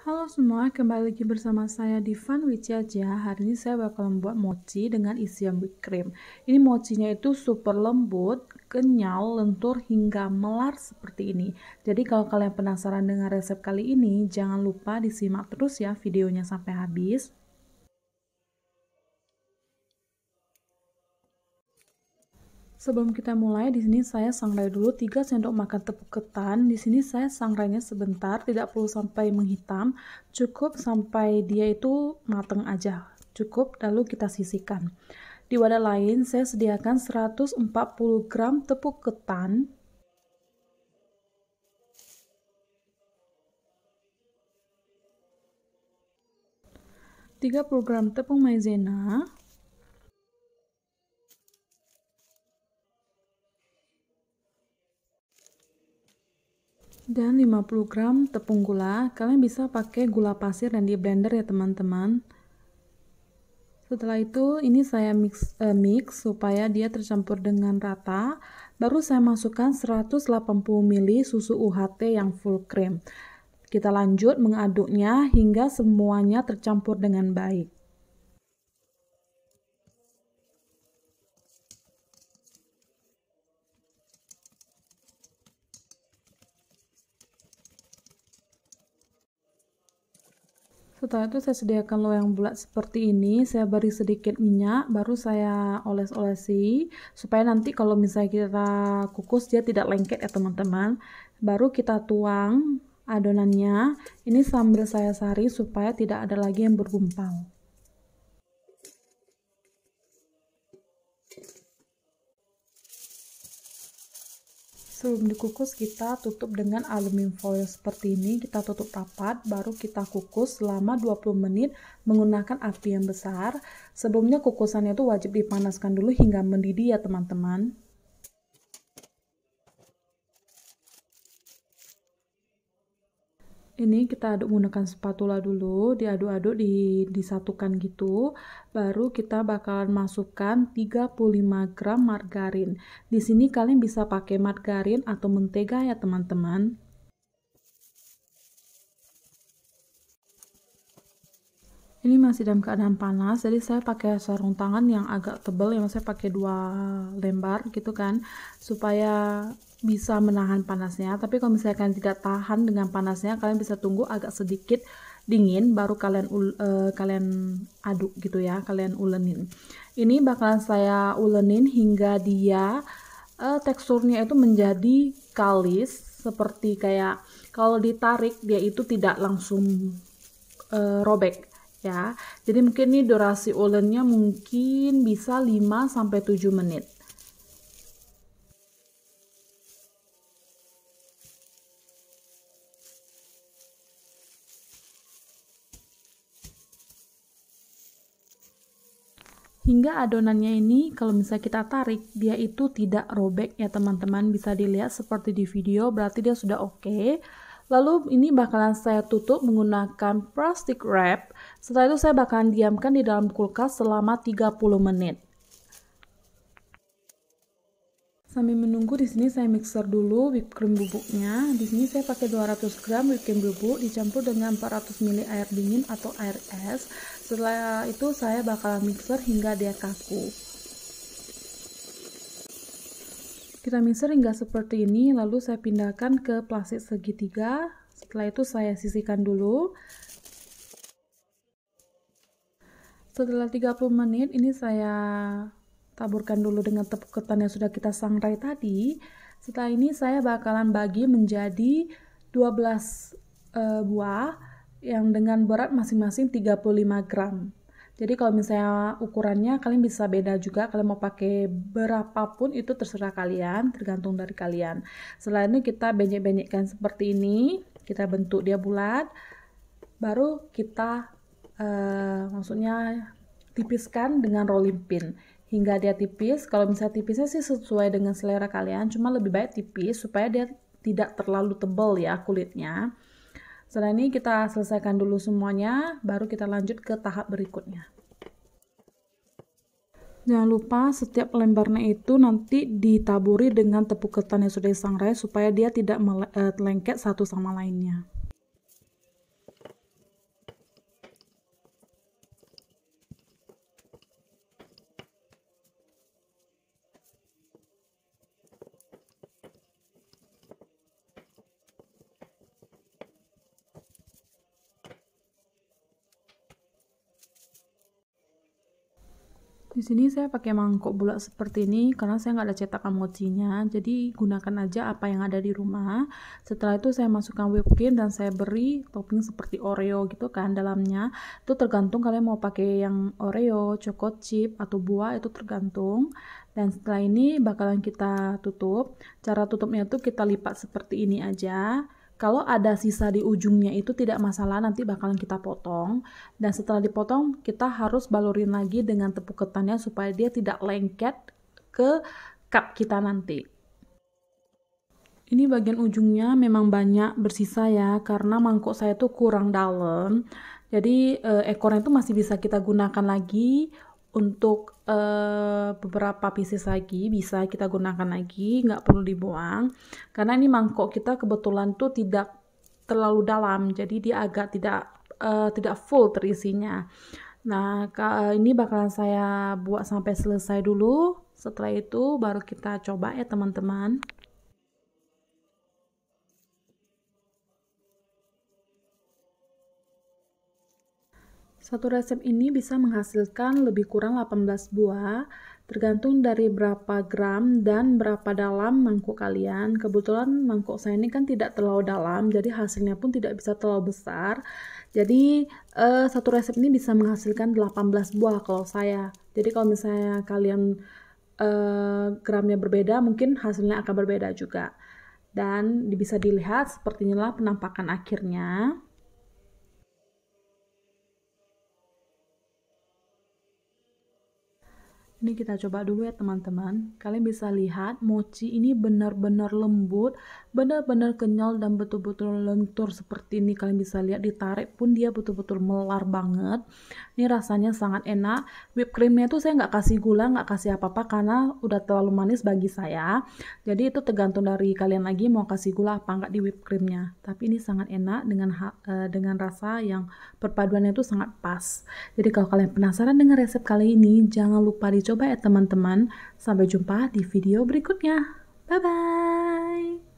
Halo semua, kembali lagi bersama saya di Fun with Jaja. Hari ini saya bakal membuat mochi dengan isian whipped cream. Ini mochinya itu super lembut, kenyal, lentur hingga melar seperti ini. Jadi kalau kalian penasaran dengan resep kali ini, jangan lupa disimak terus ya videonya sampai habis. Sebelum kita mulai, di sini saya sangrai dulu 3 sendok makan tepung ketan. Di sini saya sangrainya sebentar, tidak perlu sampai menghitam, cukup sampai dia itu mateng aja. Cukup, lalu kita sisihkan. Di wadah lain, saya sediakan 140 gram tepung ketan, 30 gram tepung maizena, dan 50 gram tepung gula. Kalian bisa pakai gula pasir dan di blender ya teman-teman. Setelah itu ini saya mix supaya dia tercampur dengan rata. Baru saya masukkan 180 ml susu UHT yang full cream. Kita lanjut mengaduknya hingga semuanya tercampur dengan baik. Setelah itu saya sediakan loyang bulat seperti ini, saya beri sedikit minyak, baru saya oles-olesi supaya nanti kalau misalnya kita kukus dia tidak lengket ya teman-teman. Baru kita tuang adonannya, ini sambil saya saring supaya tidak ada lagi yang bergumpal. Sebelum dikukus kita tutup dengan aluminium foil seperti ini, kita tutup rapat, baru kita kukus selama 20 menit menggunakan api yang besar. Sebelumnya kukusannya itu wajib dipanaskan dulu hingga mendidih ya teman-teman. Ini kita aduk menggunakan spatula dulu, diaduk-aduk, disatukan gitu. Baru kita bakalan masukkan 35 gram margarin. Di sini kalian bisa pakai margarin atau mentega ya teman-teman. Ini masih dalam keadaan panas, jadi saya pakai sarung tangan yang agak tebal, yang saya pakai 2 lembar gitu kan, supaya bisa menahan panasnya. Tapi kalau misalkan tidak tahan dengan panasnya, kalian bisa tunggu agak sedikit dingin, baru kalian aduk gitu ya, kalian ulenin. Ini bakalan saya ulenin hingga dia teksturnya itu menjadi kalis, seperti kayak kalau ditarik dia itu tidak langsung robek ya. Jadi mungkin nih durasi ulennya mungkin bisa 5-7 menit. Hingga adonannya ini kalau misalnya kita tarik dia itu tidak robek ya teman-teman, bisa dilihat seperti di video, berarti dia sudah oke. Lalu ini bakalan saya tutup menggunakan plastic wrap. Setelah itu saya bakalan diamkan di dalam kulkas selama 30 menit. Sambil menunggu di sini saya mixer dulu whipped cream bubuknya. Di sini saya pakai 200 gram whipped cream bubuk dicampur dengan 400 ml air dingin atau air es. Setelah itu saya bakalan mixer hingga dia kaku. Kita mixer hingga seperti ini, lalu saya pindahkan ke plastik segitiga. Setelah itu saya sisihkan dulu. Setelah 30 menit ini saya taburkan dulu dengan tepung ketan yang sudah kita sangrai tadi. Setelah ini saya bakalan bagi menjadi 12 buah yang dengan berat masing-masing 35 gram. Jadi kalau misalnya ukurannya kalian bisa beda juga, kalian mau pakai berapapun itu terserah kalian, tergantung dari kalian. Setelah ini kita benyek-benyekkan seperti ini, kita bentuk dia bulat, baru kita maksudnya tipiskan dengan rolling pin hingga dia tipis. Kalau misalnya tipisnya sih sesuai dengan selera kalian, cuma lebih baik tipis supaya dia tidak terlalu tebal ya kulitnya. Setelah ini kita selesaikan dulu semuanya, baru kita lanjut ke tahap berikutnya. Jangan lupa setiap lembarnya itu nanti ditaburi dengan tepung ketan yang sudah disangrai supaya dia tidak lengket satu sama lainnya. Di sini saya pakai mangkok bulat seperti ini karena saya nggak ada cetakan mochinya, jadi gunakan aja apa yang ada di rumah. Setelah itu saya masukkan whipped cream dan saya beri topping seperti Oreo gitu kan dalamnya. Itu tergantung kalian mau pakai yang Oreo, choco chip atau buah, itu tergantung. Dan setelah ini bakalan kita tutup. Cara tutupnya tuh kita lipat seperti ini aja. Kalau ada sisa di ujungnya itu tidak masalah, nanti bakalan kita potong. Dan setelah dipotong, kita harus balurin lagi dengan tepung ketannya supaya dia tidak lengket ke cup kita nanti. Ini bagian ujungnya memang banyak bersisa ya, karena mangkok saya tuh kurang dalam. Jadi ekornya itu masih bisa kita gunakan lagi untuk beberapa pieces lagi, bisa kita gunakan lagi, nggak perlu dibuang. Karena ini mangkok kita kebetulan tuh tidak terlalu dalam, jadi dia agak tidak full terisinya. Nah, ini bakalan saya buat sampai selesai dulu. Setelah itu baru kita coba ya teman-teman. Satu resep ini bisa menghasilkan lebih kurang 18 buah, tergantung dari berapa gram dan berapa dalam mangkuk kalian. Kebetulan mangkuk saya ini kan tidak terlalu dalam, jadi hasilnya pun tidak bisa terlalu besar. Jadi satu resep ini bisa menghasilkan 18 buah kalau saya. Jadi kalau misalnya kalian gramnya berbeda, mungkin hasilnya akan berbeda juga. Dan bisa dilihat seperti inilah penampakan akhirnya. Ini kita coba dulu ya teman-teman. Kalian bisa lihat mochi ini benar-benar lembut, benar-benar kenyal dan betul-betul lentur seperti ini. Kalian bisa lihat ditarik pun dia betul-betul melar banget. Ini rasanya sangat enak. Whipped creamnya tuh saya nggak kasih gula, nggak kasih apa-apa karena udah terlalu manis bagi saya. Jadi itu tergantung dari kalian lagi mau kasih gula apa nggak di whipped creamnya. Tapi ini sangat enak dengan rasa yang perpaduannya itu sangat pas. Jadi kalau kalian penasaran dengan resep kali ini, jangan lupa dicoba ya teman-teman. Sampai jumpa di video berikutnya. Bye-bye.